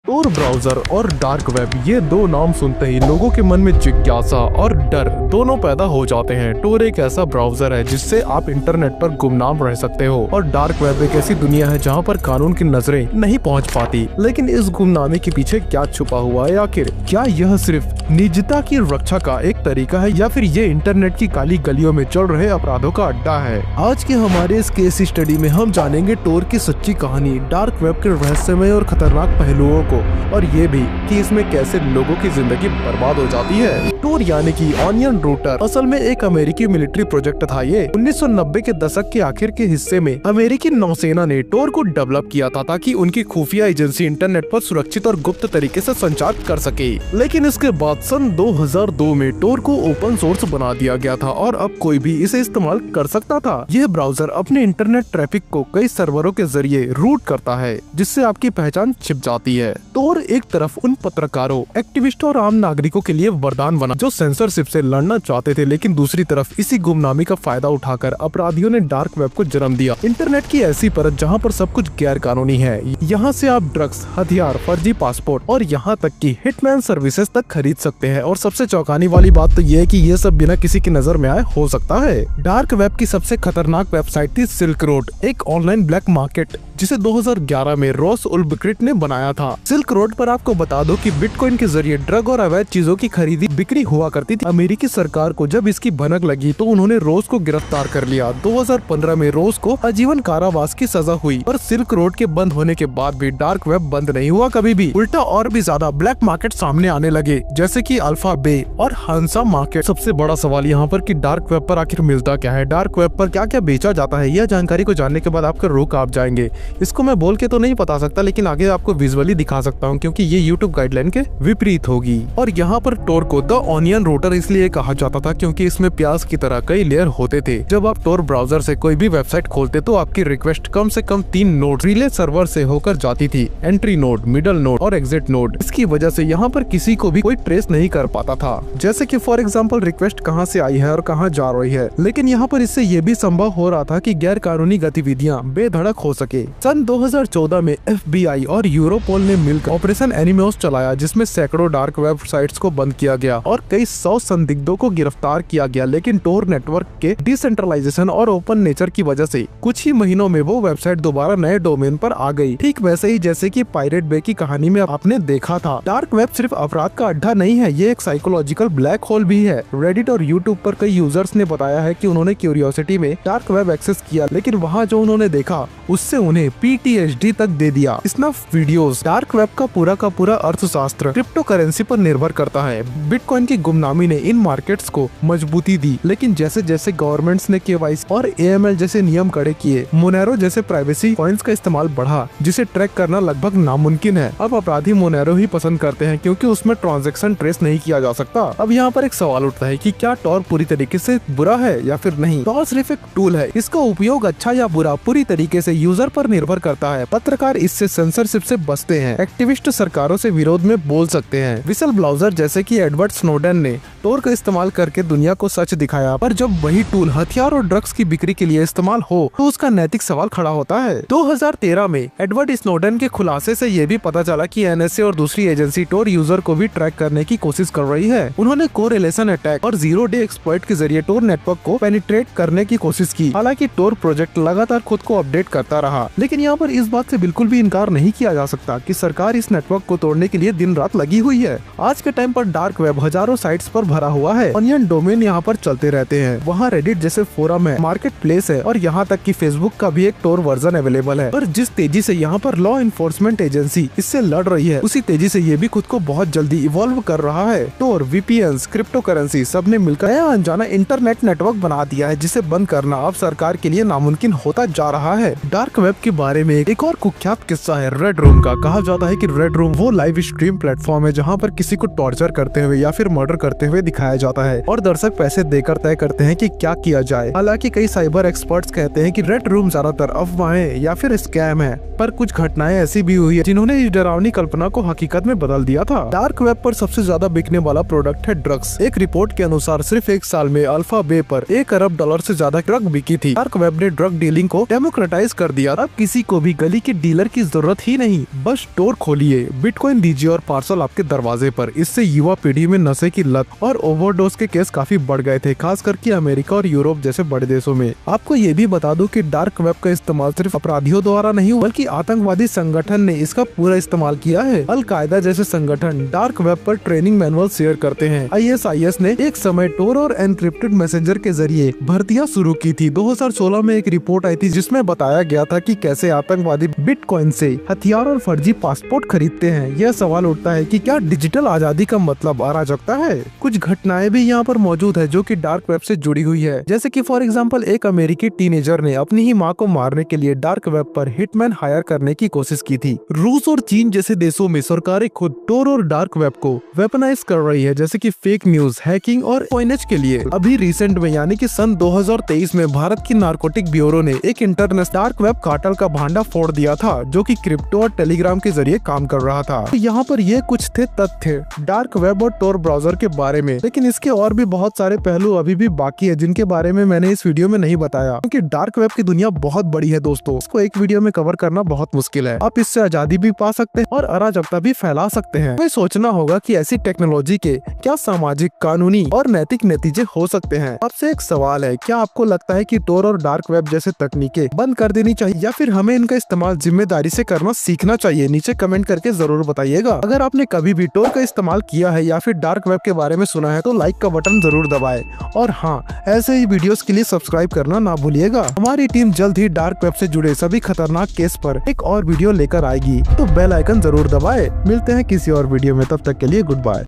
टोर browser और dark web, ये दो नाम सुनते ही लोगों के मन में जिज्ञासा और डर दोनों पैदा हो जाते हैं। टोर एक ऐसा ब्राउजर है जिससे आप इंटरनेट पर गुमनाम रह सकते हो और डार्क वेब एक ऐसी दुनिया है जहां पर कानून की नजरें नहीं पहुंच पाती। लेकिन इस गुमनामी के पीछे क्या छुपा हुआ है आखिर? क्या यह सिर्फ निजता की रक्षा का एक तरीका है या फिर ये इंटरनेट की काली गलियों में चल रहे अपराधों का अड्डा है? आज के हमारे इस केस स्टडी में हम जानेंगे टोर की सच्ची कहानी, डार्क वेब के रहस्यमय और खतरनाक पहलुओं को, और ये भी कि इसमें कैसे लोगों की जिंदगी बर्बाद हो जाती है। टोर यानी कि ऑनियन रूटर असल में एक अमेरिकी मिलिट्री प्रोजेक्ट था। ये 1990 के दशक के आखिर के हिस्से में अमेरिकी नौसेना ने टोर को डेवलप किया था ताकि उनकी खुफिया एजेंसी इंटरनेट पर सुरक्षित और गुप्त तरीके से संचार कर सके। लेकिन इसके बाद सन 2002 में टोर को ओपन सोर्स बना दिया गया था और अब कोई भी इसे इस्तेमाल कर सकता था। यह ब्राउजर अपने इंटरनेट ट्रैफिक को कई सर्वरों के जरिए रूट करता है जिससे आपकी पहचान छिप जाती है। टोर एक तरफ उन पत्रकारों, एक्टिविस्टों और आम नागरिकों के लिए वरदान बना जो सेंसरशिप से लड़ना चाहते थे, लेकिन दूसरी तरफ इसी गुमनामी का फायदा उठाकर अपराधियों ने डार्क वेब को जन्म दिया। इंटरनेट की ऐसी परत जहां पर सब कुछ गैर कानूनी है। यहां से आप ड्रग्स, हथियार, फर्जी पासपोर्ट और यहां तक कि हिटमैन सर्विसेज तक खरीद सकते हैं। और सबसे चौंकाने वाली बात तो ये है कि ये सब बिना किसी की नजर में आए हो सकता है। डार्क वेब की सबसे खतरनाक वेबसाइट थी सिल्क रोड, एक ऑनलाइन ब्लैक मार्केट जिसे 2011 में रॉस उल्ब्रिक्ट ने बनाया था। सिल्क रोड पर आपको बता दो कि बिटकॉइन के जरिए ड्रग और अवैध चीजों की खरीदी बिक्री हुआ करती थी। अमेरिकी सरकार को जब इसकी भनक लगी तो उन्होंने रोज को गिरफ्तार कर लिया। 2015 में रोज को आजीवन कारावास की सजा हुई। पर सिल्क रोड के बंद होने के बाद भी डार्क वेब बंद नहीं हुआ कभी भी। उल्टा और भी ज्यादा ब्लैक मार्केट सामने आने लगे, जैसे कि अल्फा बे और हंसा मार्केट। सबसे बड़ा सवाल यहाँ पर कि डार्क वेब पर आखिर मिलता क्या है, डार्क वेब पर क्या क्या बेचा जाता है, यह जानकारी को जानने के बाद आपका रुख कांप जाएंगे। इसको मैं बोल के तो नहीं बता सकता, लेकिन आगे आपको विजुअली दिखा सकता हूँ क्योंकि ये YouTube गाइडलाइन के विपरीत होगी। और यहाँ पर टोर को द ऑनियन रूटर इसलिए कहा जाता था क्योंकि इसमें प्याज की तरह कई लेयर होते थे। जब आप टोर ब्राउजर से कोई भी वेबसाइट खोलते तो आपकी रिक्वेस्ट कम से कम 3 नोड रिले सर्वर से होकर जाती थी, एंट्री नोड, मिडल नोड और एग्जिट नोड। इसकी वजह से यहाँ पर किसी को भी कोई ट्रेस नहीं कर पाता था, जैसे कि फॉर एग्जाम्पल रिक्वेस्ट कहाँ से आई है और कहाँ जा रही है। लेकिन यहाँ पर इससे ये भी संभव हो रहा था कि गैर कानूनी गतिविधियाँ बेधड़क हो सके। सन 2014 में FBI और यूरोपोल ने मिलकर ऑपरेशन एनिमोस चलाया, जिसमें सैकड़ों डार्क वेबसाइट्स को बंद किया गया और कई 100 संदिग्धों को गिरफ्तार किया गया। लेकिन टोर नेटवर्क के डिसेंट्रलाइजेशन और ओपन नेचर की वजह से कुछ ही महीनों में वो वेबसाइट दोबारा नए डोमेन पर आ गई, ठीक वैसे ही जैसे कि पायरेट बे की कहानी में आपने देखा था। डार्क वेब सिर्फ अपराध का अड्डा नहीं है, ये एक साइकोलॉजिकल ब्लैक होल भी है। रेडिट और यूट्यूब पर कई यूजर्स ने बताया है कि उन्होंने क्यूरियोसिटी में डार्क वेब एक्सेस किया, लेकिन वहाँ जो उन्होंने देखा उससे उन्हें PTSD तक दे दिया। Snuff videos. डार्क वेब का पूरा अर्थशास्त्र क्रिप्टो करेंसी पर निर्भर करता है। बिटकॉइन की गुमनामी ने इन मार्केट्स को मजबूती दी, लेकिन जैसे जैसे गवर्नमेंट्स ने KYC और AML जैसे नियम कड़े किए, मोनेरो जैसे प्राइवेसी कॉइन्स का इस्तेमाल बढ़ा, जिसे ट्रैक करना लगभग नामुमकिन है। अब अपराधी मोनेरो ही पसंद करते हैं क्योंकि उसमें ट्रांजैक्शन ट्रेस नहीं किया जा सकता। अब यहाँ पर एक सवाल उठता है कि क्या टोर पूरी तरीके से बुरा है या फिर नहीं। टोर सिर्फ एक टूल है, इसका उपयोग अच्छा या बुरा पूरी तरीके से यूजर पर निर्भर करता है। पत्रकार इससे सेंसरशिप से बचते हैं, एक्टिविस्ट सरकारों से विरोध में बोल सकते हैं, विसल ब्लाउजर जैसे कि एडवर्ड स्नोडेन ने टोर का इस्तेमाल करके दुनिया को सच दिखाया। पर जब वही टूल हथियार और ड्रग्स की बिक्री के लिए इस्तेमाल हो तो उसका नैतिक सवाल खड़ा होता है। 2013 में एडवर्ड स्नोडेन के खुलासे से ये भी पता चला कि NSA और दूसरी एजेंसी टोर यूजर को भी ट्रैक करने की कोशिश कर रही है। उन्होंने कोरिलेशन अटैक और जीरो डे एक्सप्लॉइट के जरिए टोर नेटवर्क को पेनिट्रेट करने की कोशिश की। हालांकि टोर प्रोजेक्ट लगातार खुद को अपडेट करता रहा, लेकिन यहाँ पर इस बात से बिल्कुल भी इनकार नहीं किया जा सकता कि सरकार इस नेटवर्क को तोड़ने के लिए दिन रात लगी हुई है। आज के टाइम पर डार्क वेब हजारों साइट्स पर भरा हुआ है। ऑनियन डोमेन यहाँ पर चलते रहते हैं, वहाँ रेडिट जैसे फोरम है, मार्केट प्लेस है और यहाँ तक कि फेसबुक का भी एक टोर वर्जन अवेलेबल है। पर जिस तेजी से यहाँ पर लॉ इन्फोर्समेंट एजेंसी इससे लड़ रही है, उसी तेजी से ये भी खुद को बहुत जल्दी इवॉल्व कर रहा है। टोर, VPNs, क्रिप्टो करेंसी सब ने मिलकर नया अनजाना इंटरनेट नेटवर्क बना दिया है, जिसे बंद करना अब सरकार के लिए नामुमकिन होता जा रहा है। डार्क वेब के बारे में एक और कुख्यात किस्सा है रेड रूम का। कहा जाता है कि रेड रूम वो लाइव स्ट्रीम प्लेटफॉर्म है जहां पर किसी को टॉर्चर करते हुए या फिर मर्डर करते हुए दिखाया जाता है और दर्शक पैसे देकर तय करते हैं कि क्या किया जाए। हालांकि कई साइबर एक्सपर्ट्स कहते हैं कि रेड रूम ज्यादातर अफवाहें या फिर स्कैम है, पर कुछ घटनाएं ऐसी भी हुई है जिन्होंने इस डरावनी कल्पना को हकीकत में बदल दिया था। डार्क वेब पर सबसे ज्यादा बिकने वाला प्रोडक्ट है ड्रग्स। एक रिपोर्ट के अनुसार सिर्फ एक साल में अल्फा बे पर $1 अरब से ज्यादा ड्रग बिकी थी। डार्क वेब ने ड्रग डीलिंग को डेमोक्रेटाइज कर दिया। अब किसी को भी गली के डीलर की जरूरत ही नहीं, बस स्टोर खोलिए, बिटकॉइन दीजिए और पार्सल आपके दरवाजे पर। इससे युवा पीढ़ी में नशे की लत और ओवरडोज के केस काफी बढ़ गए थे, खास करके अमेरिका और यूरोप जैसे बड़े देशों में। आपको ये भी बता दूं कि डार्क वेब का इस्तेमाल सिर्फ अपराधियों द्वारा नहीं बल्कि आतंकवादी संगठन ने इसका पूरा इस्तेमाल किया है। अल कायदा जैसे संगठन डार्क वेब पर ट्रेनिंग मैनुअल शेयर करते हैं। ISIS ने एक समय टोर और एनक्रिप्टेड मैसेंजर के जरिए भर्तियां शुरू की थी। 2016 में एक रिपोर्ट आई थी जिसमें बताया गया था कि कैसे आतंकवादी बिटकॉइन से हथियार और फर्जी पासपोर्ट खरीदते हैं। यह सवाल उठता है कि क्या डिजिटल आजादी का मतलब अराजकता है? कुछ घटनाएं भी यहाँ पर मौजूद है जो कि डार्क वेब से जुड़ी हुई है, जैसे कि फॉर एग्जांपल एक अमेरिकी टीनेजर ने अपनी ही मां को मारने के लिए डार्क वेब पर हिटमैन हायर करने की कोशिश की थी। रूस और चीन जैसे देशों में सरकारें खुद टोर और डार्क वेब को वेपनाइज कर रही है, जैसे कि फेक न्यूज, हैकिंग और कॉइनेज के लिए। अभी रिसेंट में यानी कि सन 2023 में भारत की नारकोटिक ब्यूरो ने एक इंटरनेशनल डार्क वेब कार्टेल का भांडा फोड़ दिया था जो कि क्रिप्टो और टेलीग्राम के जरिए काम कर रहा था। तो यहाँ पर ये कुछ थे तथ्य डार्क वेब और टोर ब्राउजर के बारे में, लेकिन इसके और भी बहुत सारे पहलू अभी भी बाकी है जिनके बारे में मैंने इस वीडियो में नहीं बताया, क्योंकि डार्क वेब की दुनिया बहुत बड़ी है दोस्तों। इसको एक वीडियो में कवर करना बहुत मुश्किल है। आप इससे आजादी भी पा सकते हैं और अराजकता भी फैला सकते हैं। हमें सोचना होगा कि ऐसी टेक्नोलॉजी के क्या सामाजिक, कानूनी और नैतिक नतीजे हो सकते हैं। आपसे एक सवाल है, क्या आपको लगता है कि टोर और डार्क वेब जैसे तकनीकें बंद कर देनी चाहिए या फिर हमें इनका इस्तेमाल जिम्मेदारी से करना सीखना चाहिए? नीचे कमेंट करके जरूर बताइएगा। अगर आपने कभी भी टोर का इस्तेमाल किया है या फिर डार्क वेब के बारे में सुना है तो लाइक का बटन जरूर दबाएं। और हाँ, ऐसे ही वीडियोस के लिए सब्सक्राइब करना ना भूलिएगा। हमारी टीम जल्द ही डार्क वेब से जुड़े सभी खतरनाक केस पर एक और वीडियो लेकर आएगी, तो बेल आइकन जरूर दबाएं। मिलते हैं किसी और वीडियो में, तब तक के लिए गुड बाय।